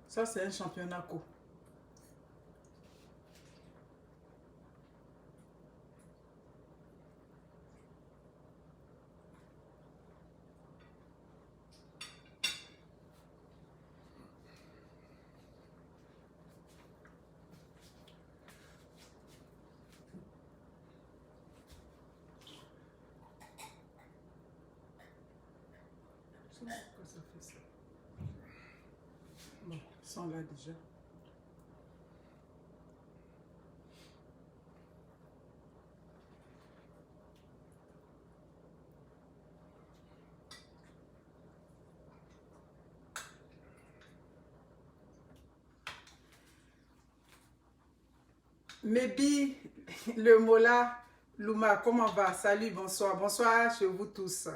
Ça, c'est un championnat co. Pourquoi ça fait ça? Bon, ils sont là déjà. Maybe, le Mola, Luma, comment va? Salut, bonsoir. Bonsoir chez vous tous.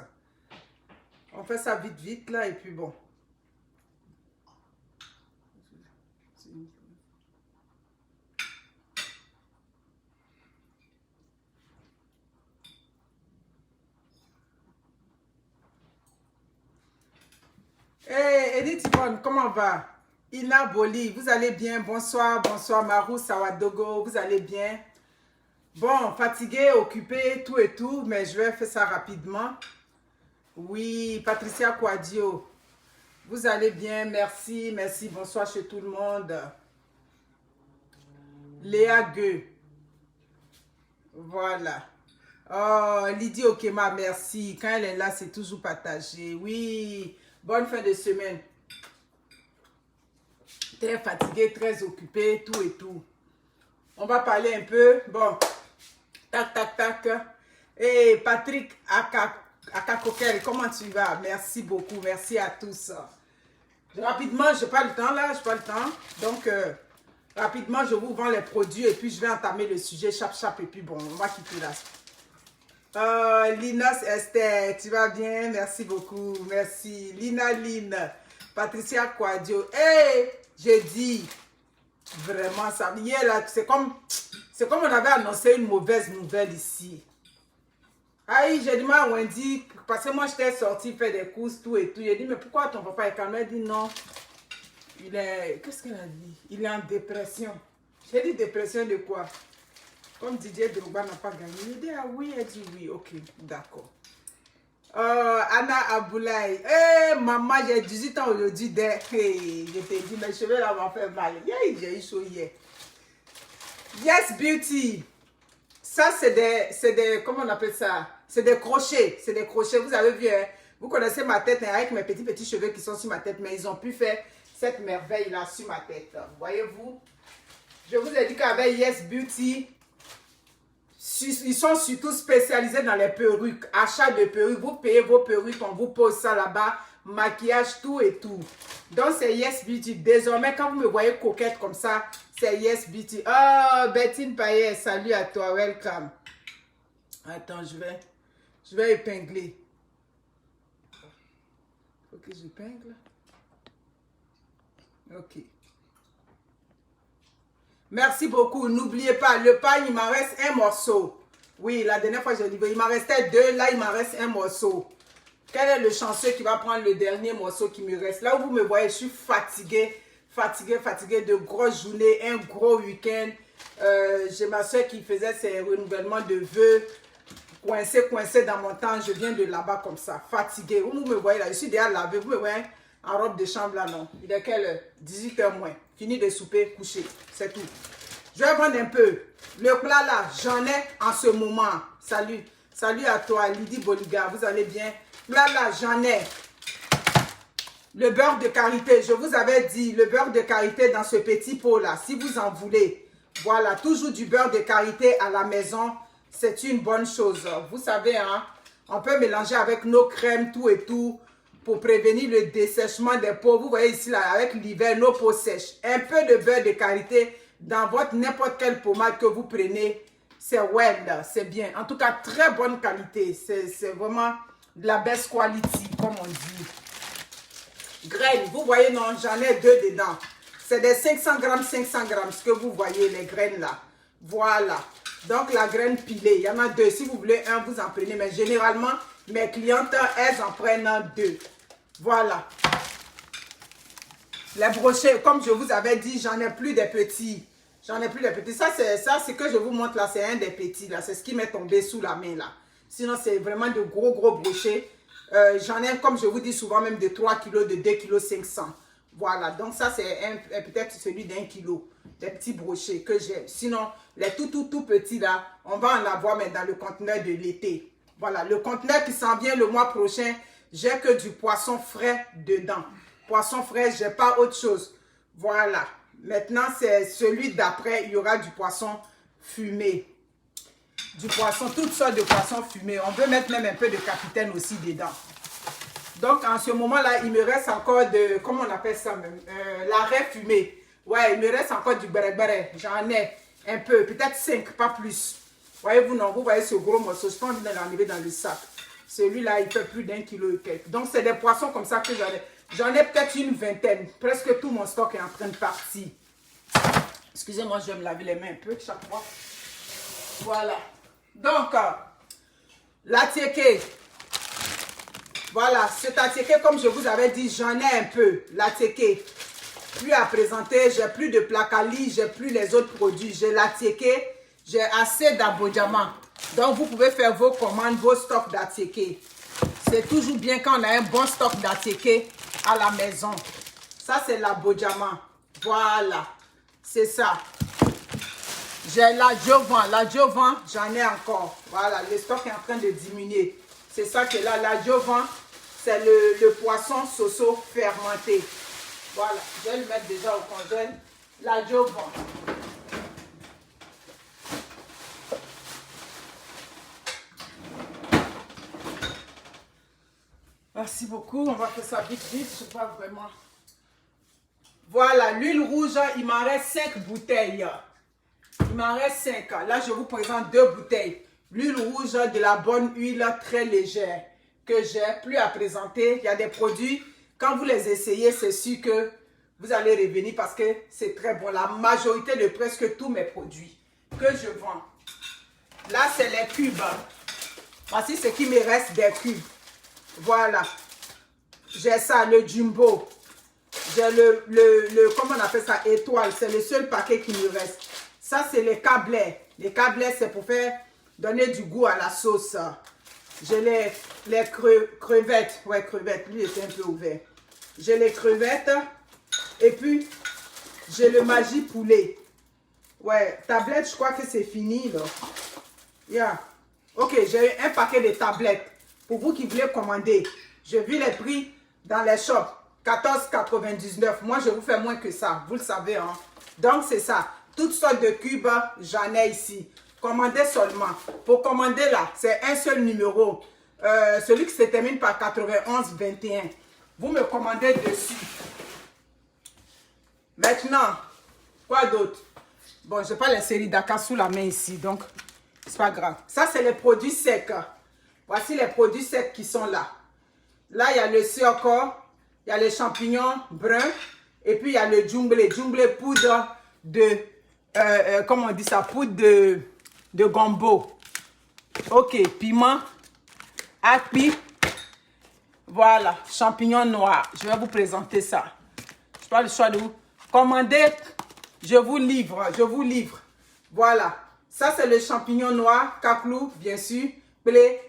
On fait ça vite, vite là, et puis bon. Hey, Edith Yvonne, comment va? Ina Boli, vous allez bien? Bonsoir, bonsoir. Marou Sawadogo, vous allez bien? Bon, fatigué, occupé, tout et tout, mais je vais faire ça rapidement. Oui, Patricia Quadio, vous allez bien? Merci, merci. Bonsoir chez tout le monde. Léa Gueux, voilà. Oh, Lydie Okema, merci. Quand elle est là, c'est toujours partagé. Oui, bonne fin de semaine. Très fatigué, très occupé, tout et tout. On va parler un peu. Bon, tac, tac, tac. Et Patrick Akakokel, comment tu vas? Merci beaucoup, merci à tous. Rapidement, je n'ai pas le temps là, je n'ai pas le temps. Donc, rapidement, je vous vends les produits et puis je vais entamer le sujet chap et puis bon, on va quitter là. Linas Esther, tu vas bien? Merci beaucoup, merci. Lina Line, Patricia Quadio. Hey, j'ai dit, vraiment, ça hier là, c'est comme on avait annoncé une mauvaise nouvelle ici. Aïe, j'ai dit à Wendy, parce que moi j'étais sortie faire des courses, tout et tout. J'ai dit, mais pourquoi ton papa est calme? Elle dit non. Il est, qu'est-ce qu'elle a dit? Il est en dépression. J'ai dit, dépression de quoi? Comme Didier Drogba n'a pas gagné. Il dit, ah oui, elle dit oui, ok, d'accord. Anna Aboulaye, maman, j'ai 18 ans aujourd'hui. Hey, je t'ai dit, mes cheveux là m'ont fait mal. Yeah, j'ai eu chaud hier. Yes, Beauty. Ça, c'est des, comment on appelle ça? C'est des crochets. C'est des crochets. Vous avez vu, hein? Vous connaissez ma tête hein, avec mes petits cheveux qui sont sur ma tête, mais ils ont pu faire cette merveille là sur ma tête. Voyez-vous? Je vous ai dit qu'avec Yes Beauty, ils sont surtout spécialisés dans les perruques. Achat de perruques. Vous payez vos perruques, on vous pose ça là-bas. Maquillage, tout et tout. Donc, c'est Yes Beauty. Désormais, quand vous me voyez coquette comme ça, c'est Yes Beauty. Oh, Bettine Payet, salut à toi. Welcome. Attends, je vais épingler. Faut que j'épingle. Ok. Merci beaucoup. N'oubliez pas, le pain, il m'en reste un morceau. Oui, la dernière fois, j'ai livré. Il m'en restait deux. Là, il m'en reste un morceau. Quel est le chanceux qui va prendre le dernier morceau qui me reste? Là où vous me voyez, je suis fatiguée. Fatiguée de grosses journées, un gros week-end. J'ai ma soeur qui faisait ses renouvellements de vœux. Coincée dans mon temps. Je viens de là-bas comme ça. Fatiguée. Vous me voyez là, je suis déjà lavée. Vous me voyez en robe de chambre là, non. Il est quelle heure? 18h moins. Fini de souper, coucher. C'est tout. Je vais vendre un peu. Le plat là, j'en ai en ce moment. Salut. Salut à toi, Lydie Boliga. Vous allez bien? Là, j'en ai. Le beurre de karité. Je vous avais dit, le beurre de karité dans ce petit pot là. Si vous en voulez. Voilà, toujours du beurre de karité à la maison. C'est une bonne chose. Vous savez, hein, on peut mélanger avec nos crèmes, tout et tout, pour prévenir le dessèchement des peaux. Vous voyez ici, là, avec l'hiver, nos peaux sèches. Un peu de beurre de karité dans votre n'importe quelle pommade que vous prenez. C'est well, c'est bien. En tout cas, très bonne qualité. C'est vraiment de la best quality, comme on dit. Graines, vous voyez, non, j'en ai deux dedans. C'est des 500 grammes, ce que vous voyez, les graines là. Voilà. Donc, la graine pilée, il y en a deux. Si vous voulez un, vous en prenez. Mais généralement, mes clientes, elles en prennent deux. Voilà. Les brochets, comme je vous avais dit, j'en ai plus des petits. J'en ai plus des petits. Ça, c'est que je vous montre là, c'est un des petits là. C'est ce qui m'est tombé sous la main là. Sinon, c'est vraiment de gros brochets. J'en ai, comme je vous dis souvent, même de 3 kilos, de 2 kilos 500. Voilà, donc ça, c'est peut-être celui d'1 kilo. Des petits brochets que j'ai. Sinon, les tout petits là, on va en avoir, mais dans le conteneur de l'été. Voilà, le conteneur qui s'en vient le mois prochain, j'ai que du poisson frais dedans. Poisson frais, j'ai pas autre chose. Voilà. Maintenant, c'est celui d'après, il y aura du poisson fumé. Du poisson, toutes sortes de poissons fumés. On veut mettre même un peu de capitaine aussi dedans. Donc, en ce moment-là, il me reste encore de, comment on appelle ça même, l'arrêt fumé. Ouais, il me reste encore du béré. J'en ai un peu, peut-être 5, pas plus. Voyez-vous, non, vous voyez ce gros morceau, je pense que je vais l'enlever dans le sac. Celui-là, il fait plus d'1 kilo et quelques. Donc, c'est des poissons comme ça que j'en ai. J'en ai peut-être une vingtaine. Presque tout mon stock est en train de partir. Excusez-moi, je vais me laver les mains un peu chaque fois. Voilà. Donc, l'attiéké. Voilà, cet attiéké, comme je vous avais dit, j'en ai un peu. L'attiéké. Plus à présenter, j'ai plus de placali, j'ai plus les autres produits. J'ai l'attiéké, j'ai assez d'abodjama. Donc, vous pouvez faire vos commandes, vos stocks d'attiéké. C'est toujours bien quand on a un bon stock d'attiéké à la maison. Ça, c'est l'abodjama. Voilà, c'est ça. J'ai la jovan. La jovan, j'en ai encore. Voilà, le stock est en train de diminuer. C'est ça que là, la jovan, c'est le poisson soso fermenté. Voilà, je vais le mettre déjà au congèle. La jovan. Merci beaucoup, on va faire ça vite, je sais pas vraiment. Voilà, l'huile rouge, il m'en reste 5 bouteilles. Il m'en reste 5. Là, je vous présente 2 bouteilles. L'huile rouge, de la bonne huile très légère que j'ai plus à présenter. Il y a des produits, quand vous les essayez, c'est sûr que vous allez revenir parce que c'est très bon. La majorité de presque tous mes produits que je vends. Là, c'est les cubes. Voici ce qui me reste des cubes. Voilà. J'ai ça, le jumbo. J'ai comment on appelle ça, étoile. C'est le seul paquet qui me reste. Ça, c'est les câblets. Les câblets, c'est pour faire donner du goût à la sauce. J'ai les crevettes. Ouais, crevettes. Lui, il était un peu ouvert. J'ai les crevettes. Et puis, j'ai le Maggi poulet. Ouais, tablette, je crois que c'est fini, là. Yeah. Ok, j'ai un paquet de tablettes. Pour vous qui voulez commander, j'ai vu les prix dans les shops. 14,99. Moi, je vous fais moins que ça. Vous le savez, hein. Donc, c'est ça. Toutes sortes de cubes, j'en ai ici. Commandez seulement. Pour commander là, c'est un seul numéro. Celui qui se termine par 91-21. Vous me commandez dessus. Maintenant, quoi d'autre? Bon, je n'ai pas les séries d'Aka sous la main ici, donc c'est pas grave. Ça, c'est les produits secs. Voici les produits secs qui sont là. Là, il y a le sioko, il y a les champignons bruns, et puis il y a le djumble. Djumble poudre de, comment on dit ça, poudre de gombo. Ok, piment, api, voilà, champignons noirs. Je vais vous présenter ça. Je n'ai pas le choix de vous. Commandez, je vous livre, Voilà, ça c'est le champignon noir, kaklou, bien sûr, blé,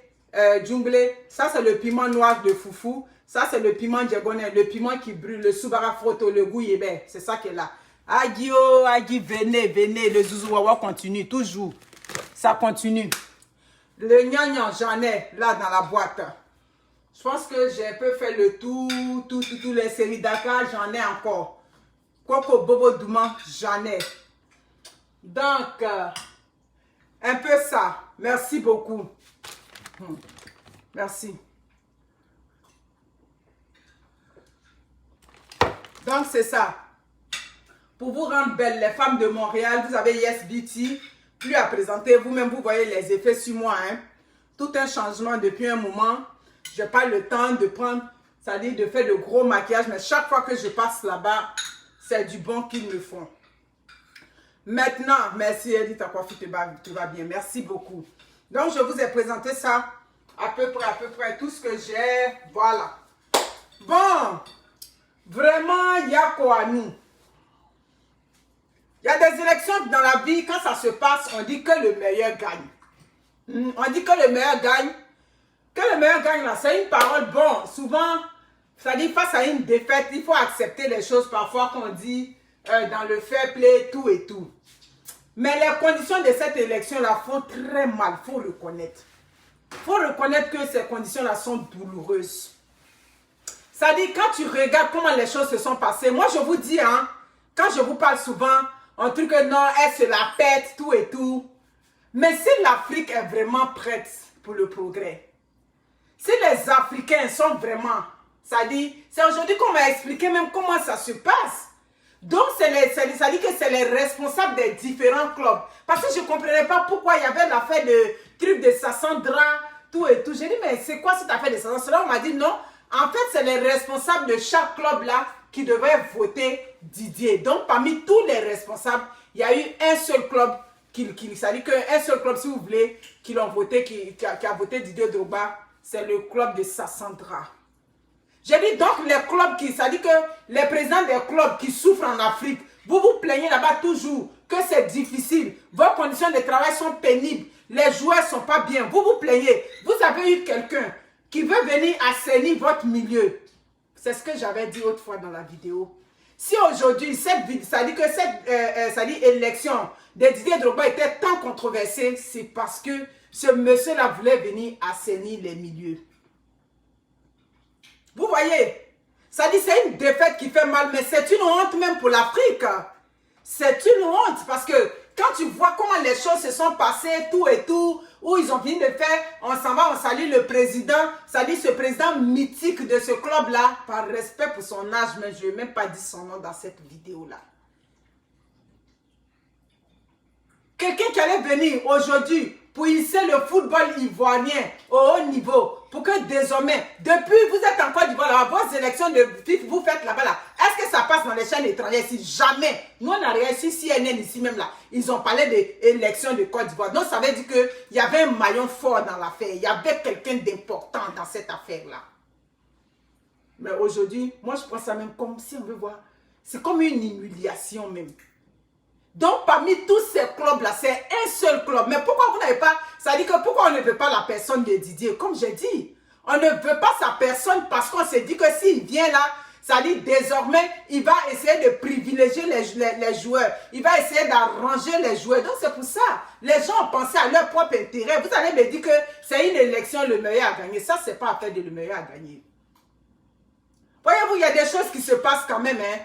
djumble. Ça c'est le piment noir de foufou. Ça c'est le piment diagonal, le piment qui brûle, le soubara froto, le goût yébé. C'est ça qui est là. Agi, oh, agi, venez, le zouzouawa continue, toujours. Ça continue. Le gnagnan, j'en ai là dans la boîte. Je pense que j'ai un peu fait le tout, les séries d'Aka, j'en ai encore. Coco Bobo Douman, j'en ai. Donc, un peu ça. Merci beaucoup. Merci. Donc, c'est ça. Pour vous rendre belle, les femmes de Montréal, vous avez Yes Beauty. Plus à présenter. Vous-même, vous voyez les effets sur moi. Hein? Tout un changement depuis un moment. Je n'ai pas le temps de prendre, c'est-à-dire de faire de gros maquillage. Mais chaque fois que je passe là-bas, c'est du bon qu'ils me font. Maintenant, merci Edith, ta coiffure te va bien. Merci beaucoup. Donc, je vous ai présenté ça à peu près tout ce que j'ai. Voilà. Bon, vraiment, il y a Yakoanou. Il y a des élections dans la vie, quand ça se passe, on dit que le meilleur gagne. On dit que le meilleur gagne. Que le meilleur gagne, là, c'est une parole, bon, souvent, ça dit face à une défaite, il faut accepter les choses parfois qu'on dit dans le fair play, tout et tout. Mais les conditions de cette élection-là font très mal, il faut reconnaître. Il faut reconnaître que ces conditions-là sont douloureuses. Ça dit, quand tu regardes comment les choses se sont passées, moi je vous dis, hein, quand je vous parle souvent, un truc que non, elle se la pète, tout et tout. Mais si l'Afrique est vraiment prête pour le progrès, si les Africains sont vraiment, ça dit, c'est aujourd'hui qu'on va expliquer même comment ça se passe. Donc, ça dit que c'est les responsables des différents clubs. Parce que je ne comprenais pas pourquoi il y avait l'affaire de truc de Sassandra, tout et tout. J'ai dit, mais c'est quoi cette affaire de Sassandra? Cela, on m'a dit non. En fait, c'est les responsables de chaque club là qui devraient voter Didier. Donc, parmi tous les responsables, il y a eu un seul club ça dit qu'un seul club, si vous voulez, qui l'ont voté, qui a voté Didier Drogba, c'est le club de Sassandra. J'ai dit donc les clubs ça dit que les présidents des clubs qui souffrent en Afrique, vous vous plaignez là-bas toujours que c'est difficile, vos conditions de travail sont pénibles, les joueurs ne sont pas bien, vous vous plaignez. Vous avez eu quelqu'un qui veut venir assainir votre milieu. C'est ce que j'avais dit autrefois dans la vidéo. Si aujourd'hui, ça dit que cette élection de Didier Drogba était tant controversée, c'est parce que ce monsieur-là voulait venir assainir les milieux. Vous voyez, ça dit c'est une défaite qui fait mal, mais c'est une honte même pour l'Afrique. C'est une honte parce que quand tu vois comment les choses se sont passées, tout et tout, où ils ont fini de faire, on s'en va, on salue le président, ça dit ce président mythique de ce club-là, par respect pour son âge, mais je n'ai même pas dit son nom dans cette vidéo-là. Quelqu'un qui allait venir aujourd'hui pour hisser le football ivoirien au haut niveau, pour que désormais, depuis vous êtes en Côte d'Ivoire, là, vos élections de FIFA, vous faites là-bas, là, est-ce que ça passe dans les chaînes étrangères ici? Jamais. Nous, on a réussi CNN ici même là. Ils ont parlé d'élections de Côte d'Ivoire. Donc, ça veut dire qu'il y avait un maillon fort dans l'affaire. Il y avait quelqu'un d'important dans cette affaire-là. Mais aujourd'hui, moi, je prends ça même comme si on veut voir. C'est comme une humiliation même. Donc, parmi tous ces clubs-là, c'est un seul club. Mais pourquoi vous n'avez pas... Ça dit que pourquoi on ne veut pas la personne de Didier? Comme j'ai dit, on ne veut pas sa personne parce qu'on s'est dit que s'il vient là, ça dit désormais, il va essayer de privilégier les joueurs. Il va essayer d'arranger les joueurs. Donc, c'est pour ça. Les gens ont pensé à leur propre intérêt. Vous allez me dire que c'est une élection le meilleur à gagner. Ça, c'est pas affaire de le meilleur à gagner. Voyez-vous, il y a des choses qui se passent quand même, hein.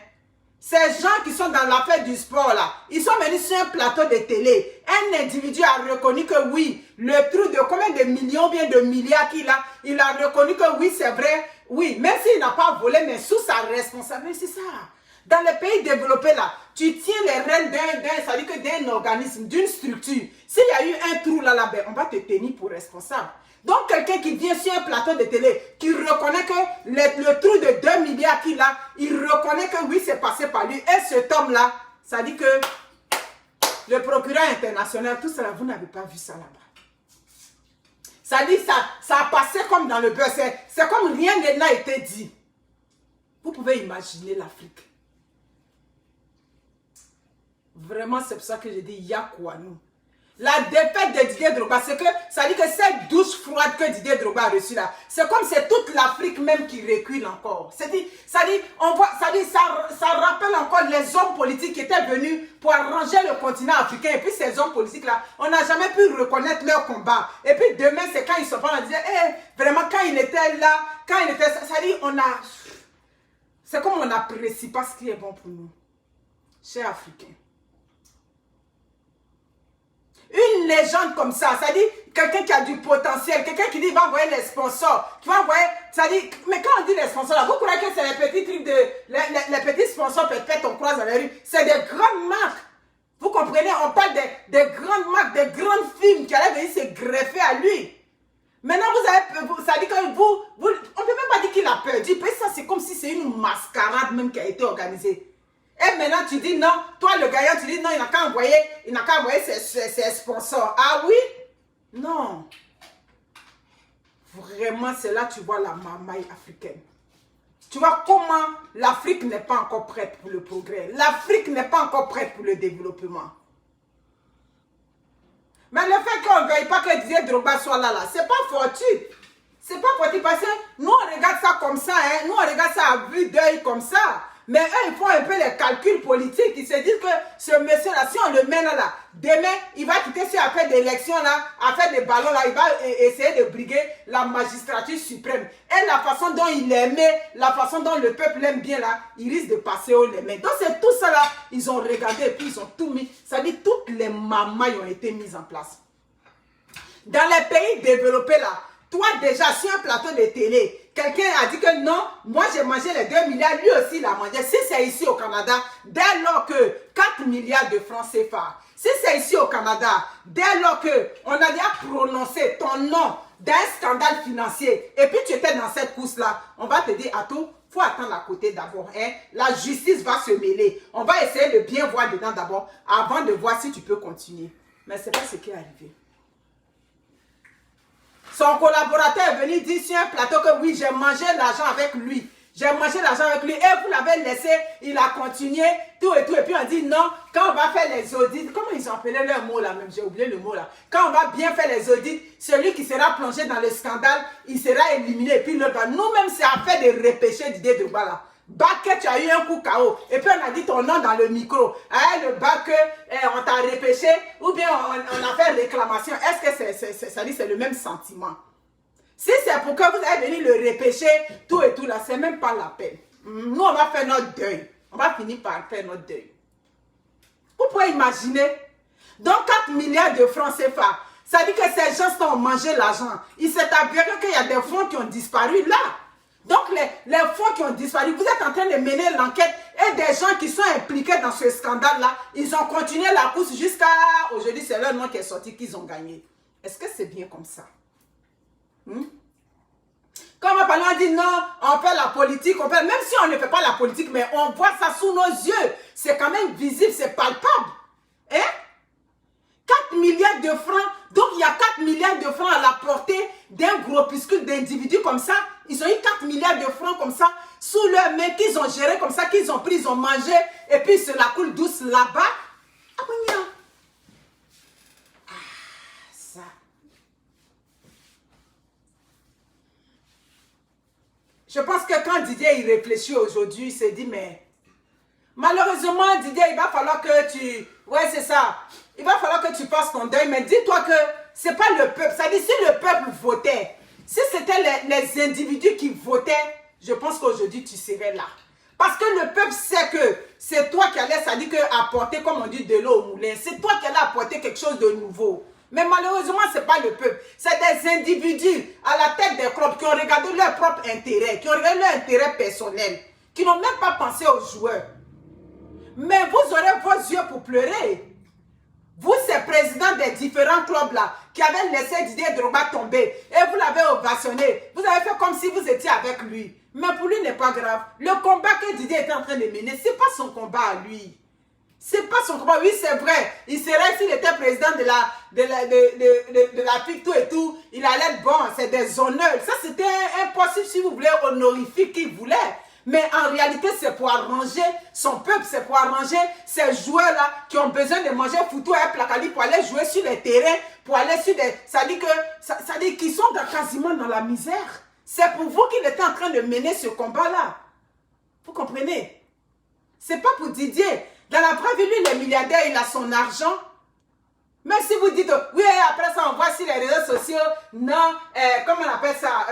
Ces gens qui sont dans l'affaire du sport là, ils sont venus sur un plateau de télé. Un individu a reconnu que oui, le trou de combien de millions, bien de milliards qu'il a, il a reconnu que oui, c'est vrai, oui, même s'il n'a pas volé, mais sous sa responsabilité, c'est ça. Dans les pays développés là, tu tiens les rênes d'un organisme, d'une structure. S'il y a eu un trou là, ben, on va te tenir pour responsable. Donc, quelqu'un qui vient sur un plateau de télé, qui reconnaît que le trou de 2 milliards qu'il a, il reconnaît que oui, c'est passé par lui. Et cet homme-là, ça dit que le procureur international, tout cela, vous n'avez pas vu ça là-bas. Ça dit, ça a passé comme dans le beurre. C'est comme rien n'a été dit. Vous pouvez imaginer l'Afrique. Vraiment, c'est pour ça que je dis, il y a quoi nous? La défaite de Didier Drogba, c'est que ça dit que cette douche froide que Didier Drogba a reçue là, c'est comme c'est toute l'Afrique même qui recule encore. Ça rappelle encore les hommes politiques qui étaient venus pour arranger le continent africain. Et puis ces hommes politiques là, on n'a jamais pu reconnaître leur combat. Et puis demain, c'est quand ils se prennent, on disait, vraiment quand il était là, quand il était, ça dit, c'est comme on n'apprécie pas ce qui est bon pour nous, chers Africains. Une légende comme ça dit quelqu'un qui a du potentiel, quelqu'un qui dit il va envoyer les sponsors, qui va envoyer, ça dit, mais quand on dit les sponsors là, vous croyez que c'est les petits trucs les petits sponsors peut-être on croise dans la rue, c'est des grandes marques. Vous comprenez, on parle des grandes marques, des grandes firmes qui allaient venir se greffer à lui. Maintenant ça dit que on ne peut même pas dire qu'il a perdu, parce que ça c'est comme si c'est une mascarade même qui a été organisée. Et maintenant, tu dis non, toi le gagnant, tu dis non, il n'a qu'à envoyer ses sponsors. Ah oui? Non. Vraiment, c'est là que tu vois la mamaille africaine. Tu vois comment l'Afrique n'est pas encore prête pour le progrès. L'Afrique n'est pas encore prête pour le développement. Mais le fait qu'on ne veuille pas que Didier Drogba soit là, c'est pas fortuit. C'est pas fortuit parce que nous, on regarde ça comme ça. Hein? Nous, on regarde ça à vue d'œil comme ça. Mais eux, ils font un peu les calculs politiques. Ils se disent que ce monsieur-là, si on le mène là, demain, il va quitter ces affaires d'élection là, affaires de ballon là, il va essayer de briguer la magistrature suprême. Et la façon dont il aimait, la façon dont le peuple l'aime bien là, il risque de passer au les mains. Donc c'est tout ça là, ils ont regardé et puis ils ont tout mis. Ça dit toutes les mamailles ont été mises en place. Dans les pays développés là, toi déjà sur un plateau de télé, quelqu'un a dit que non, moi j'ai mangé les 2 milliards, lui aussi il a mangé. Si c'est ici au Canada, dès lors que 4 milliards de francs CFA, si c'est ici au Canada, dès lors que on a déjà prononcé ton nom d'un scandale financier, et puis tu étais dans cette course-là, on va te dire, Ato, il faut attendre à côté d'abord. Hein? La justice va se mêler. On va essayer de bien voir dedans d'abord, avant de voir si tu peux continuer. Mais ce n'est pas ce qui est arrivé. Son collaborateur est venu dire sur un plateau que oui, j'ai mangé l'argent avec lui. J'ai mangé l'argent avec lui et vous l'avez laissé, il a continué, tout et tout. Et puis on dit non, quand on va faire les audits, comment ils ont appelé leur mot là même, j'ai oublié le mot là. Quand on va bien faire les audits, celui qui sera plongé dans le scandale, il sera éliminé. Et puis l'autre, nous-mêmes, c'est affaire de repêcher Didier Drogba là. Bac, tu as eu un coup KO. Et puis on a dit ton nom dans le micro. Ah, le bac, on t'a repêché. Ou bien on a fait réclamation. Est-ce que ça dit c'est le même sentiment? Si c'est pour que vous allez venir le repêcher, tout et tout là, c'est même pas la peine. Nous, on va faire notre deuil. On va finir par faire notre deuil. Vous pouvez imaginer. Donc 4 milliards de francs CFA. Ça dit que ces gens ont mangé l'argent. Il s'est avéré qu'il y a des fonds qui ont disparu là. Donc, les fonds qui ont disparu, vous êtes en train de mener l'enquête et des gens qui sont impliqués dans ce scandale-là, ils ont continué la course jusqu'à aujourd'hui, c'est leur nom qui est sorti qu'ils ont gagné. Est-ce que c'est bien comme ça? Quand on dit non, on fait la politique, même si on ne fait pas la politique, mais on voit ça sous nos yeux. C'est quand même visible, c'est palpable. Hein? 4 milliards de francs, donc il y a 4 milliards de francs à la portée d'un groupuscule d'individus comme ça. Ils ont eu 4 milliards de francs comme ça, sous leurs mains, qu'ils ont géré comme ça, qu'ils ont pris, ils ont mangé, et puis ils se la coulent douce là-bas. Ça. Je pense que quand Didier il réfléchit aujourd'hui, il s'est dit, mais malheureusement, Didier, il va falloir que tu... Ouais, c'est ça. Il va falloir que tu fasses ton deuil, mais dis-toi que c'est pas le peuple. Ça dit, si le peuple votait, si c'était les individus qui votaient, je pense qu'aujourd'hui, tu serais là. Parce que le peuple sait que c'est toi qui allais, ça dit que apporter, comme on dit, de l'eau au moulin. C'est toi qui allais apporter quelque chose de nouveau. Mais malheureusement, ce n'est pas le peuple. C'est des individus à la tête des clubs qui ont regardé leur propre intérêt, qui ont regardé leur intérêt personnel, qui n'ont même pas pensé aux joueurs. Mais vous aurez vos yeux pour pleurer. Vous, ces présidents des différents clubs-là, qui avaient laissé Didier Drogba tomber, et vous l'avez ovationné, vous avez fait comme si vous étiez avec lui. Mais pour lui, n'est pas grave. Le combat que Didier était en train de mener, ce n'est pas son combat à lui. C'est pas son combat. Oui, c'est vrai. Il serait, s'il était président de l'Afrique, tout et tout, il allait être bon. C'est des honneurs. Ça, c'était impossible, si vous voulez, honorifique qu'il voulait. Mais en réalité, c'est pour arranger son peuple, c'est pour arranger ces joueurs-là qui ont besoin de manger foutu et placali pour aller jouer sur les terrains, pour aller sur des... Ça dit qu'ils sont quasiment dans la misère. C'est pour vous qu'il était en train de mener ce combat-là. Vous comprenez? C'est pas pour Didier. Dans la vraie vie, lui, le milliardaire, il a son argent. Même si vous dites, oui, après ça, on voit sur les réseaux sociaux, non, comment on appelle ça,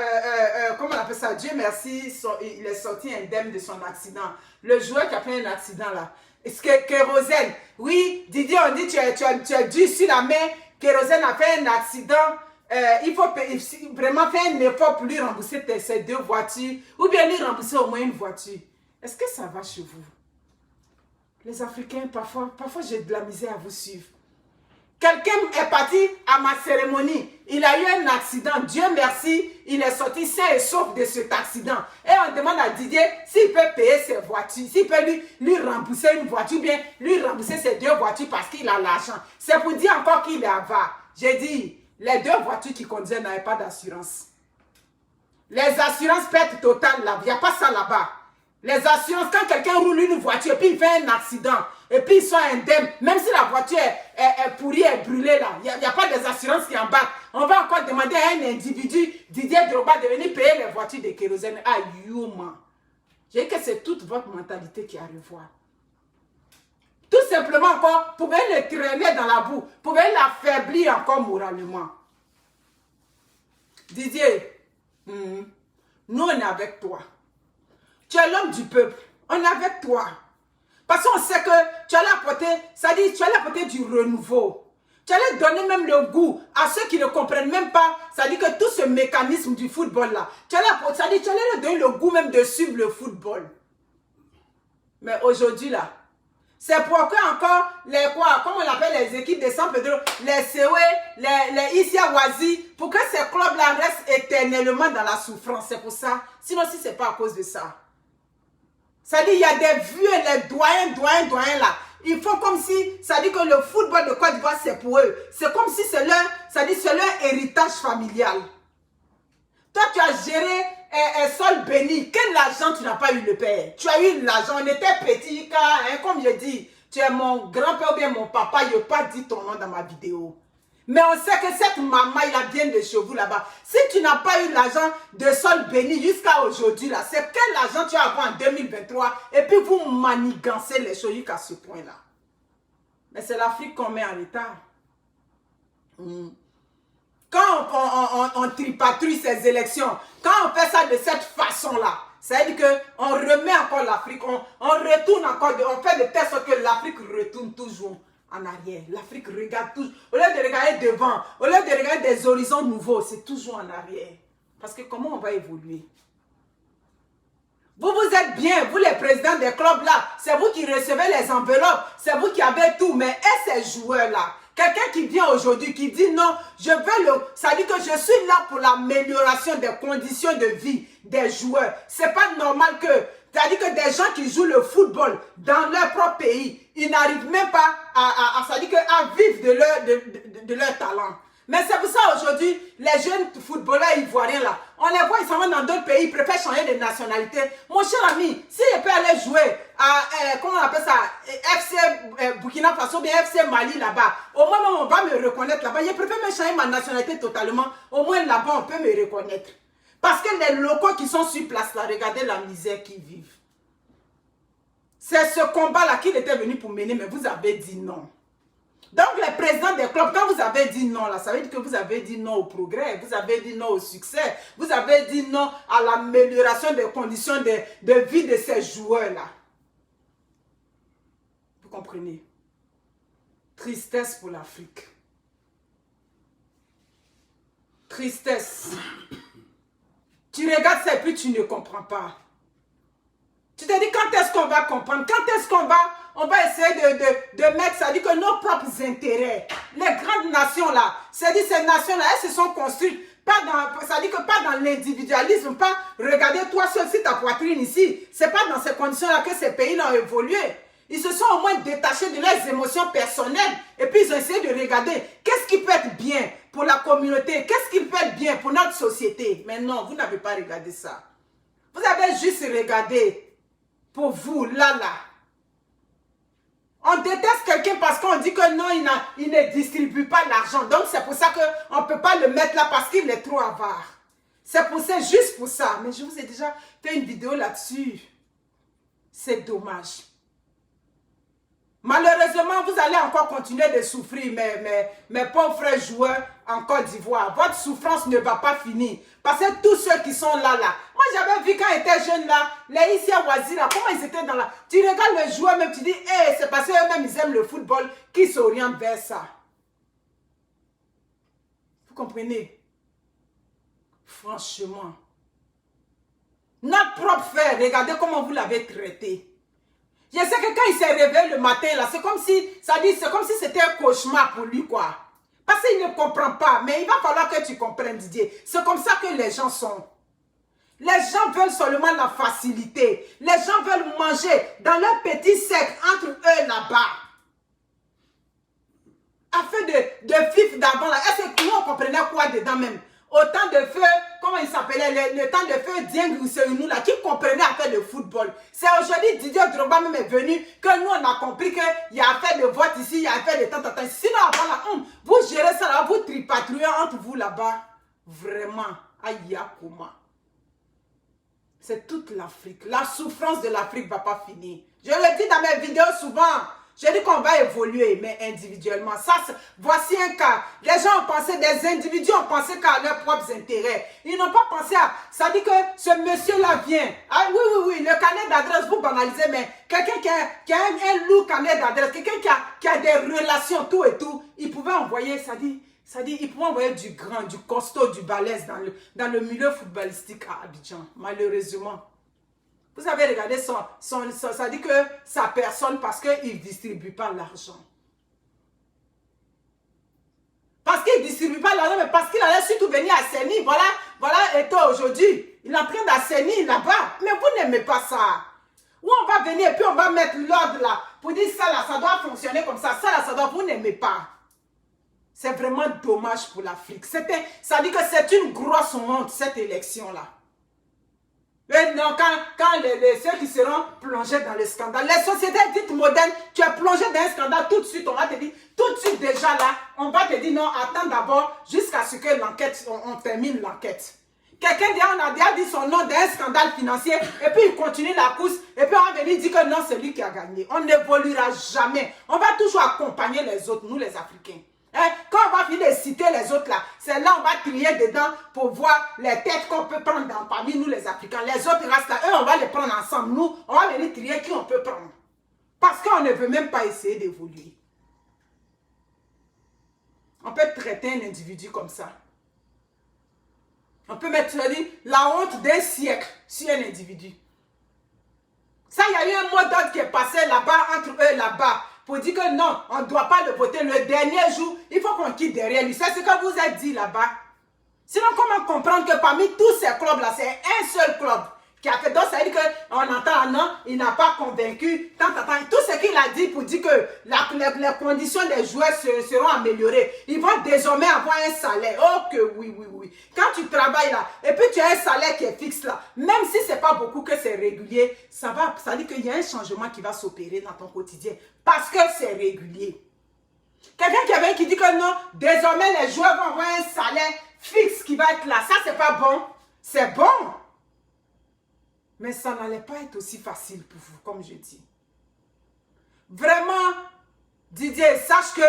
comment on appelle ça, Dieu merci, il est sorti indemne de son accident. Le joueur qui a fait un accident là. Est-ce que Kérosène, oui, Didier, on dit, tu as dû sur la main, Kérosène a fait un accident, il faut vraiment faire un effort pour lui rembourser ses 2 voitures, ou bien lui rembourser au moins une voiture. Est-ce que ça va chez vous? Les Africains, parfois j'ai de la misère à vous suivre. Quelqu'un est parti à ma cérémonie. Il a eu un accident. Dieu merci, il est sorti sain et sauf de cet accident. Et on demande à Didier s'il peut payer ses voitures, s'il peut lui rembourser une voiture, bien lui rembourser ses 2 voitures parce qu'il a l'argent. C'est pour dire encore qu'il est avare. J'ai dit, les 2 voitures qu'il conduisait n'avaient pas d'assurance. Les assurances perte totale, là, il n'y a pas ça là-bas. Les assurances, quand quelqu'un roule une voiture et puis il fait un accident, et puis ils sont indemnes, même si la voiture est pourrie, est brûlée là, il n'y a pas des assurances qui embarquent. On va encore demander à un individu, Didier Drogba, de venir payer les voitures de kérosène. Ah, man. J'ai dit que c'est toute votre mentalité qui a à revoir. Tout simplement encore, vous pouvez le traîner dans la boue, vous pouvez l'affaiblir encore moralement. Didier, nous on est avec toi. Tu es l'homme du peuple. On est avec toi. Parce qu'on sait que tu allais apporter, ça dit, tu allais apporter du renouveau. Tu allais donner même le goût à ceux qui ne comprennent même pas. Ça dit que tout ce mécanisme du football là, tu allais leur donner le goût même de suivre le football. Mais aujourd'hui là, c'est pourquoi encore les quoi, comme on appelle les équipes de San Pedro, les Sewe, les Isiawazi, pour que ces clubs là restent éternellement dans la souffrance. C'est pour ça. Sinon si c'est pas à cause de ça. Ça dit, il y a des vieux, les doyens là. Ils font comme si, ça dit que le football de Côte d'Ivoire, c'est pour eux. C'est comme si c'est leur héritage familial. Toi, tu as géré Sol Béni. Quel argent tu n'as pas eu le père? Tu as eu l'argent, on était petit, car, comme je dis, tu es mon grand-père ou bien mon papa, je n'ai pas dit ton nom dans ma vidéo. Mais on sait que cette maman, il a bien de chevaux là-bas. Si tu n'as pas eu l'argent de Sol Béni jusqu'à aujourd'hui, là, c'est quel argent tu vas avoir en 2023? Et puis vous manigancez les choses jusqu'à ce point-là. Mais c'est l'Afrique qu'on met en retard. Quand on tripatouille ces élections, quand on fait ça de cette façon-là, ça veut dire qu'on remet encore l'Afrique, on retourne encore, on fait de telle sorte que l'Afrique retourne toujours en arrière. L'Afrique regarde toujours, au lieu de regarder devant, au lieu de regarder des horizons nouveaux, c'est toujours en arrière. Parce que comment on va évoluer? Vous êtes bien, vous les présidents des clubs là, c'est vous qui recevez les enveloppes, c'est vous qui avez tout, mais et ces joueurs là, quelqu'un qui vient aujourd'hui, qui dit non, je veux ça dit que je suis là pour l'amélioration des conditions de vie des joueurs. C'est pas normal que, c'est-à-dire que des gens qui jouent le football dans leur propre pays, ils n'arrivent même pas à vivre de leur talent. Mais c'est pour ça aujourd'hui, les jeunes footballeurs ivoiriens là, on les voit, ils s'en vont dans d'autres pays, ils préfèrent changer de nationalité. Mon cher ami, s'ils peuvent aller jouer à, comment on appelle ça, FC Burkina Faso, bien FC Mali là-bas, au moins on va me reconnaître là-bas. Je préfère me changer ma nationalité totalement, au moins là-bas on peut me reconnaître. Parce que les locaux qui sont sur place là, regardez la misère qu'ils vivent. C'est ce combat-là qu'il était venu pour mener, mais vous avez dit non. Donc les présidents des clubs, quand vous avez dit non, là, ça veut dire que vous avez dit non au progrès, vous avez dit non au succès, vous avez dit non à l'amélioration des conditions de vie de ces joueurs-là. Vous comprenez? Tristesse pour l'Afrique. Tristesse. Tu regardes ça et puis tu ne comprends pas. Tu te dis quand est-ce qu'on va comprendre? Quand est-ce qu'on va essayer de mettre, ça dit que nos propres intérêts, les grandes nations là, ça dit ces nations là, elles se sont construites, ça dit que pas dans l'individualisme, pas regarder toi seul si ta poitrine ici, c'est pas dans ces conditions là que ces pays là ont évolué. Ils se sont au moins détachés de leurs émotions personnelles et puis ils ont essayé de regarder qu'est-ce qui peut être bien pour la communauté, qu'est-ce qui peut être bien pour notre société. Mais non, vous n'avez pas regardé ça. Vous avez juste regardé pour vous, là. On déteste quelqu'un parce qu'on dit que non, il ne distribue pas l'argent. Donc c'est pour ça qu'on ne peut pas le mettre là parce qu'il est trop avare. C'est pour ça, juste pour ça. Mais je vous ai déjà fait une vidéo là-dessus. C'est dommage. Malheureusement, vous allez encore continuer de souffrir, mes pauvres frères joueurs en Côte d'Ivoire. Votre souffrance ne va pas finir. Parce que tous ceux qui sont là. Moi, j'avais vu quand j'étais jeune là, les Isiawazi là, comment ils étaient dans la... Tu regardes le joueur même, tu dis, hey, c'est parce qu'eux-mêmes, ils aiment le football, qu'ils s'orientent vers ça. Vous comprenez? Franchement. Notre propre frère, regardez comment vous l'avez traité. Je sais que quand il s'est réveillé le matin, là, c'est comme si, c'était un cauchemar pour lui, quoi. Parce qu'il ne comprend pas, mais il va falloir que tu comprennes, Didier. C'est comme ça que les gens sont. Les gens veulent seulement la facilité. Les gens veulent manger dans leur petit cercle entre eux là-bas. Afin de vivre d'avant, là. Est-ce que nous, on comprenait quoi dedans même? Au temps de feu, comment il s'appelait, le temps de feu Dieng Rousseau, là, qui comprenait à faire le football. C'est aujourd'hui Didier Drogba même est venu, que nous on a compris qu'il y a fait le vote ici, il y a fait le temps. Sinon avant là, vous gérez ça là, vous tripatouillez entre vous là-bas. Vraiment, aïe, comment. C'est toute l'Afrique. La souffrance de l'Afrique ne va pas finir. Je le dis dans mes vidéos souvent. Je dis qu'on va évoluer, mais individuellement. Ça, voici un cas. Les gens ont pensé, des individus ont pensé qu'à leurs propres intérêts. Ils n'ont pas pensé à... Ça dit que ce monsieur-là vient. Ah, oui, le carnet d'adresse, vous banalisez, mais quelqu'un qui a un lourd carnet d'adresse, quelqu'un qui a des relations, tout et tout, il pouvait envoyer, ça dit, il pouvait envoyer du grand, du costaud, du balèze dans le milieu footballistique à Abidjan, malheureusement. Vous avez regardé ça dit que sa personne parce qu'il ne distribue pas l'argent. Parce qu'il ne distribue pas l'argent, mais parce qu'il allait surtout venir assainir. Voilà, et toi aujourd'hui, il est en train d'assainir là-bas. Mais vous n'aimez pas ça. Où on va venir et puis on va mettre l'ordre là, pour dire ça là, ça doit fonctionner comme ça. Ça là, ça doit, vous n'aimez pas. C'est vraiment dommage pour l'Afrique. Ça dit que c'est une grosse honte, cette élection-là. Mais non, quand ceux qui seront plongés dans le scandale, les sociétés dites modernes, tu es plongé dans un scandale, tout de suite, on va te dire, tout de suite déjà là, on va te dire non, attends d'abord jusqu'à ce que l'enquête, on termine l'enquête. Quelqu'un on a déjà dit son nom d'un scandale financier, et puis il continue la course, et puis on va venir dire que non, c'est lui qui a gagné. On n'évoluera jamais. On va toujours accompagner les autres, nous les Africains. Quand on va finir de citer les autres là, c'est là on va trier dedans pour voir les têtes qu'on peut prendre parmi nous les Africains. Les autres restent là, eux on va les prendre ensemble. Nous, on va venir trier qui on peut prendre. Parce qu'on ne veut même pas essayer d'évoluer. On peut traiter un individu comme ça. On peut mettre la honte d'un siècle sur un individu. Ça, il y a eu un mot d'ordre qui est passé là-bas, entre eux là-bas. Pour dire que non, on ne doit pas le voter le dernier jour, il faut qu'on quitte derrière lui. C'est ce que vous avez dit là-bas. Sinon, comment comprendre que parmi tous ces clubs-là, c'est un seul club qui a fait. Donc, ça veut dire qu'on entend, non, il n'a pas convaincu. Tout ce qu'il a dit pour dire que les conditions des joueurs seront améliorées. Ils vont désormais avoir un salaire. Oh que oui. Quand tu travailles là, et puis tu as un salaire qui est fixe là, même si ce n'est pas beaucoup, que c'est régulier, ça dit qu'il y a un changement qui va s'opérer dans ton quotidien. Parce que c'est régulier. Quelqu'un qui dit que non, désormais les joueurs vont avoir un salaire fixe qui va être là. Ça, c'est pas bon. C'est bon. Mais ça n'allait pas être aussi facile pour vous, comme je dis. Vraiment, Didier, sache que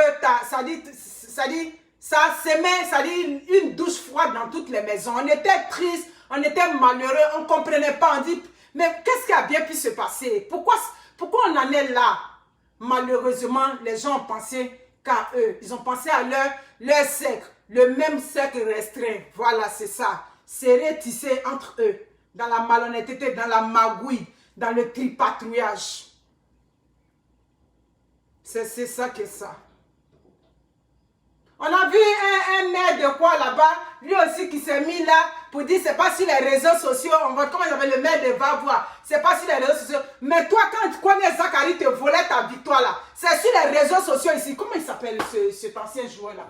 ça dit une douche froide dans toutes les maisons. On était tristes, on était malheureux, on ne comprenait pas. On dit, mais qu'est-ce qui a bien pu se passer? Pourquoi on en est là? Malheureusement, les gens ont pensé qu'à eux. Ils ont pensé à leur cercle, le même cercle restreint. Voilà, c'est ça. Serré, tissé entre eux. Dans la malhonnêteté, dans la magouille, dans le tripatouillage. C'est ça que ça. On a vu un maire de quoi là-bas, lui aussi qui s'est mis là pour dire c'est pas sur les réseaux sociaux, on voit comment il avait le maire de Vavois, c'est pas sur les réseaux sociaux. Mais toi quand tu connais Zachary te volait ta victoire là, c'est sur les réseaux sociaux ici. Comment il s'appelle cet ancien joueur là?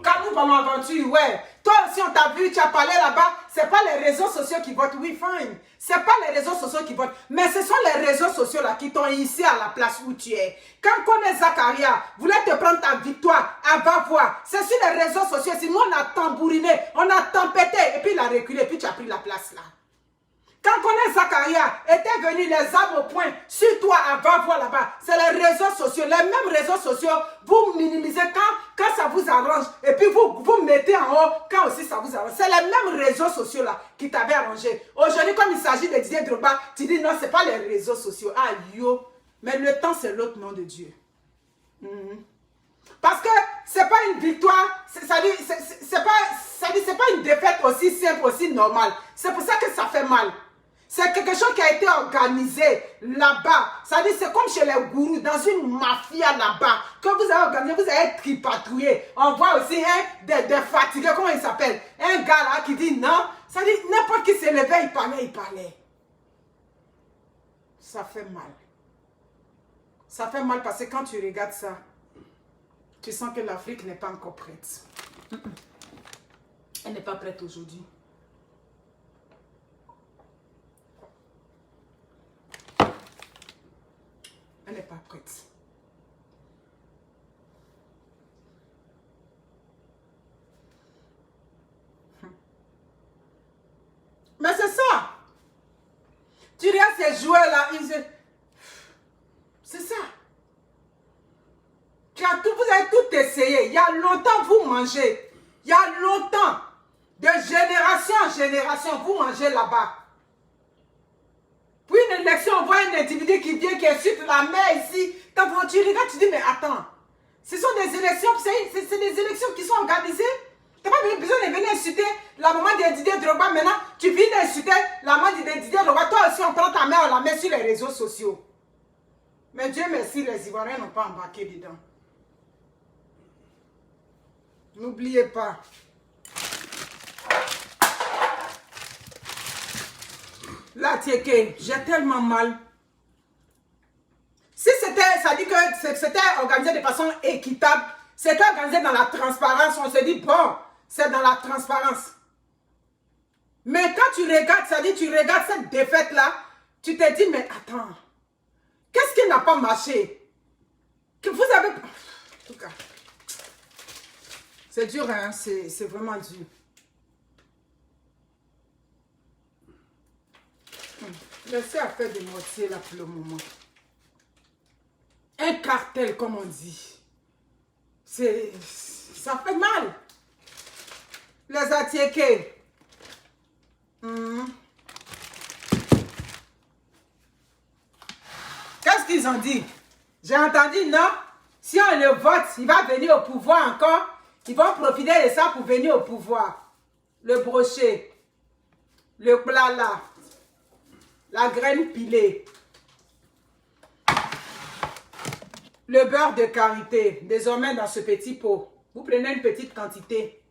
Kalou Bonaventure, ouais. Toi aussi on t'a vu, tu as parlé là-bas, c'est pas les réseaux sociaux qui votent, oui fine. C'est pas les réseaux sociaux qui votent, mais ce sont les réseaux sociaux là qui t'ont ici à la place où tu es. Quand connaît Zacharia voulait te prendre ta victoire à Vavois, c'est sur les réseaux sociaux ici. Nous on a tambouriné, on a tempêté et puis il a reculé et puis tu as pris la place là. Quand connaît Zacharia était venu les armes au point sur toi à Vavois là-bas, c'est les réseaux sociaux, les mêmes réseaux sociaux, vous minimisez quand ça vous arrange et puis vous mettez en haut quand aussi ça vous arrange. C'est les mêmes réseaux sociaux là qui t'avaient arrangé. Aujourd'hui, comme il s'agit de Didier Drogba, tu dis non, ce n'est pas les réseaux sociaux. Ah yo, mais le temps c'est l'autre nom de Dieu. Parce que c'est pas une victoire, c'est pas une défaite aussi simple, aussi normale. C'est pour ça que ça fait mal. C'est quelque chose qui a été organisé là-bas. C'est comme chez les gourous, dans une mafia là-bas. Que vous avez organisé, vous avez tripatouillé. On voit aussi des fatigués, comment il s'appelle? Un gars là qui dit non. Ça dit n'importe qui s'est levé, il parlait. Ça fait mal. Ça fait mal parce que quand tu regardes ça, tu sens que l'Afrique n'est pas encore prête. Elle n'est pas prête aujourd'hui. Elle n'est pas prête. Mais c'est ça. Tu regardes ces joueurs-là, c'est ça. Vous avez tout essayé. Il y a longtemps, vous mangez. Il y a longtemps. De génération en génération, vous mangez là-bas. Puis une élection, on voit un individu qui vient, qui insulte la mère ici. Quand tu regardes, tu dis, mais attends. Ce sont des élections, c'est des élections qui sont organisées. Tu n'as pas besoin de venir insulter la maman de Didier Drogba. Maintenant, tu viens d'insulter la maman de Didier Drogba. Toi aussi, on prend ta mère, on la met sur les réseaux sociaux. Mais Dieu merci, les Ivoiriens n'ont pas embarqué dedans. N'oubliez pas. Là, Tieke, j'ai tellement mal. Si c'était, ça dit que c'était organisé de façon équitable, c'était organisé dans la transparence, on se dit, bon, c'est dans la transparence. Mais quand tu regardes, ça dit, tu regardes cette défaite-là, tu te dis, mais attends, qu'est-ce qui n'a pas marché? Que vous avez... En tout cas, c'est dur, hein, c'est vraiment dur. Laissez à faire des mortiers là pour le moment. Un cartel, comme on dit. Ça fait mal. Les Atiékés. Qu'est-ce qu'ils ont dit? J'ai entendu, non? Si on le vote, il va venir au pouvoir encore. Ils vont profiter de ça pour venir au pouvoir. Le brochet. Le blala. La graine pilée. Le beurre de karité. Désormais dans ce petit pot. Vous prenez une petite quantité.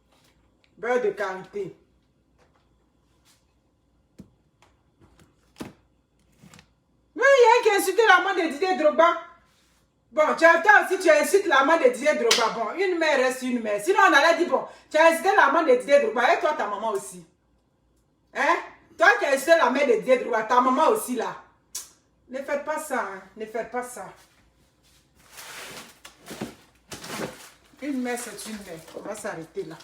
Beurre de karité. Mais il y a un qui a insulté la main de Didier Drogba. Bon, tu as aussi, tu insultes la main de Didier Drogba. Bon, une mère reste une mère. Sinon, on allait dire, bon, tu as insulté la main de Didier Drogba. Et toi, ta maman aussi. Hein? Toi qui as insulté la main de Didier Drogba, ta maman aussi là. Ne faites pas ça, hein? Ne faites pas ça. Une mère, c'est une mère. On va s'arrêter là.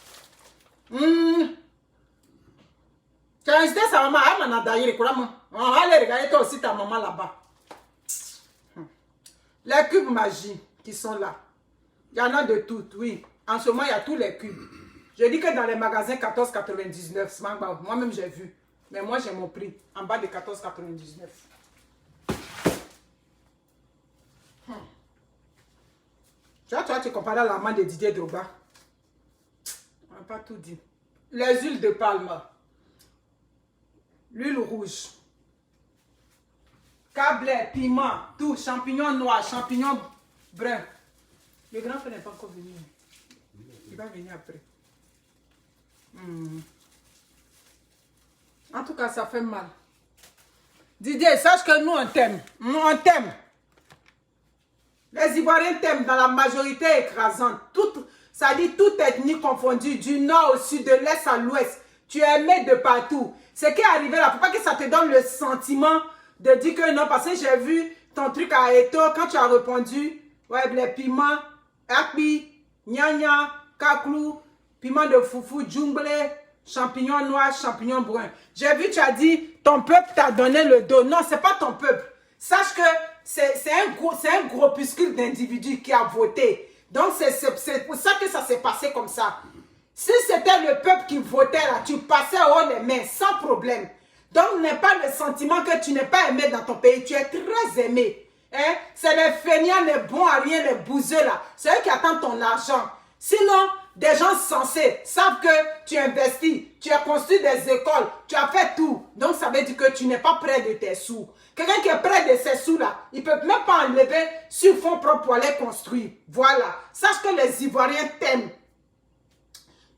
Tu as insulté sa maman. Elle m'en a d'ailleurs. On va aller regarder toi aussi ta maman là-bas. Les cubes magie qui sont là. Il y en a de toutes, oui. En ce moment, il y a tous les cubes. Je dis que dans les magasins 14,99, moi-même j'ai vu. Mais moi j'ai mon prix. En bas de 14,99. Tu compares à la main de Didier Drogba. On n'a pas tout dit. Les huiles de palme. L'huile rouge. Câble, piment, tout. Champignons noirs, champignons bruns. Le grand frère n'est pas encore venu. Il va venir après. En tout cas, ça fait mal. Didier, sache que nous, on t'aime. Nous, on t'aime. Les Ivoiriens t'aiment dans la majorité écrasante. Ça dit toute ethnie confondue, du nord au sud, de l'est à l'ouest. Tu es aimé de partout. Ce qui est arrivé là, il ne faut pas que ça te donne le sentiment de dire que non, parce que j'ai vu ton truc à Eto, quand tu as répondu, ouais, les piments, api, gnagna, kaklou, piment de foufou, djumblé, champignons noirs, champignons bruns. J'ai vu, tu as dit, ton peuple t'a donné le dos. Non, ce n'est pas ton peuple. Sache que c'est un groupuscule d'individus qui a voté. Donc, c'est pour ça que ça s'est passé comme ça. Si c'était le peuple qui votait là, tu passais haut les mains sans problème. Donc, n'est pas le sentiment que tu n'es pas aimé dans ton pays. Tu es très aimé. Hein? C'est les feignants, les bons à rien, les bouseux là. C'est eux qui attendent ton argent. Sinon, des gens sensés savent que tu investis, tu as construit des écoles, tu as fait tout. Donc, ça veut dire que tu n'es pas près de tes sous. Quelqu'un qui est près de ses sous là, il ne peut même pas enlever sur fonds propres pour aller construire. Voilà. Sache que les Ivoiriens t'aiment.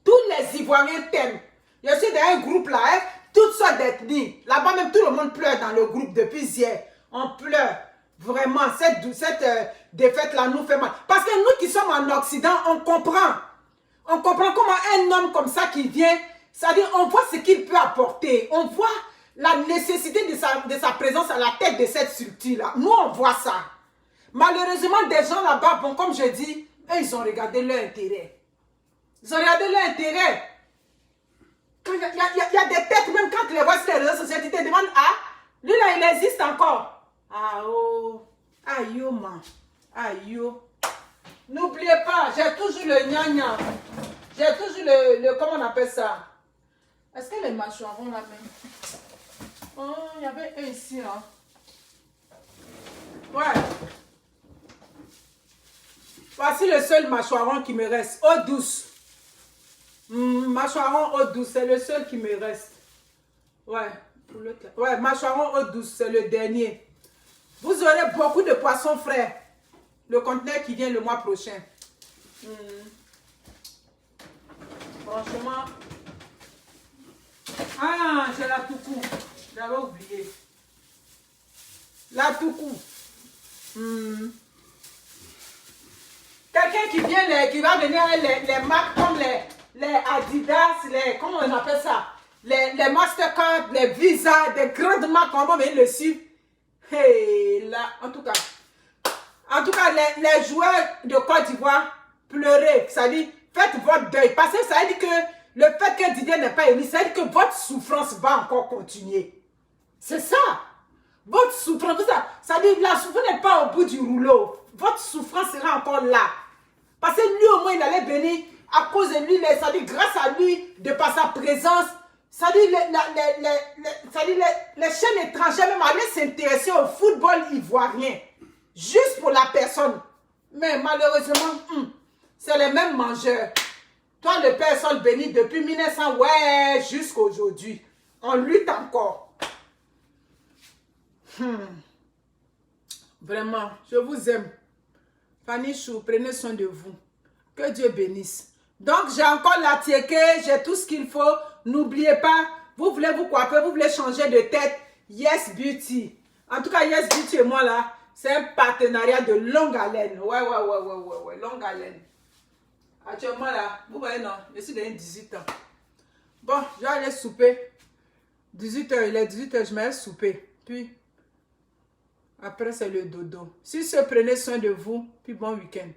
Tous les Ivoiriens t'aiment. Je suis dans un groupe là, hein, toutes sortes d'ethnies. Là-bas même, tout le monde pleure dans le groupe depuis hier. On pleure. Vraiment, cette défaite-là nous fait mal. Parce que nous qui sommes en Occident, on comprend. On comprend comment un homme comme ça qui vient C'est-à-dire, on voit ce qu'il peut apporter. On voit la nécessité de sa présence à la tête de cette structure-là. Nous, on voit ça. Malheureusement, des gens là-bas, bon, comme je dis, eux, ils ont regardé leur intérêt. Ils ont regardé leur intérêt. Il y a des têtes, même quand tu les vois sur les réseaux sociaux, tu te demandes, ah, lui là, il existe encore. Ah, oh, aïe, oh, man. Aïe, oh. N'oubliez pas, j'ai toujours le gna-gna. J'ai toujours le, comment on appelle ça? Est-ce que les mâchoirons là même? Oh, il y avait un ici, hein. Ouais. Voici le seul mâchoiron qui me reste. Eau douce. Mâchoiron eau douce, c'est le seul qui me reste. Ouais. Ouais, mâchoiron eau douce, c'est le dernier. Vous aurez beaucoup de poissons frais. Le conteneur qui vient le mois prochain. Franchement. Ah, j'ai la toucou. J'avais oublié. La toucou. Quelqu'un qui vient, qui va venir les marques comme les Adidas, comment on appelle ça? Les Mastercard, les Visa, des grandes marques, on va venir le suivre. Hey, là, en tout cas, les joueurs de Côte d'Ivoire, pleurez, ça dit, faites votre deuil. Parce que ça veut dire que le fait que Didier n'est pas élu, ça veut dire que votre souffrance va encore continuer. C'est ça. Votre souffrance, ça veut dire que vous n'êtes pas au bout du rouleau. Votre souffrance sera encore là. Parce que lui, au moins, il allait venir à cause de lui, ça dit, grâce à lui, de par sa présence, ça dit, les chaînes étrangères même allaient s'intéresser au football ivoirien. Juste pour la personne. Mais malheureusement, c'est les mêmes mangeurs. Toi, le Père Sol béni depuis 1900, ouais, jusqu'à aujourd'hui. On lutte encore. Vraiment, je vous aime. Fanny Chou, prenez soin de vous. Que Dieu bénisse. Donc, j'ai encore la tiéké, j'ai tout ce qu'il faut. N'oubliez pas, vous voulez vous coiffer, vous voulez changer de tête. Yes Beauty. En tout cas, Yes Beauty et moi là, c'est un partenariat de longue haleine. Ouais, longue haleine. Actuellement là, vous voyez non, je suis dans 18 ans. Bon, je vais aller souper. 18h, il est 18h, je vais souper. Puis, après c'est le dodo. Si se prenez soin de vous, puis bon week-end.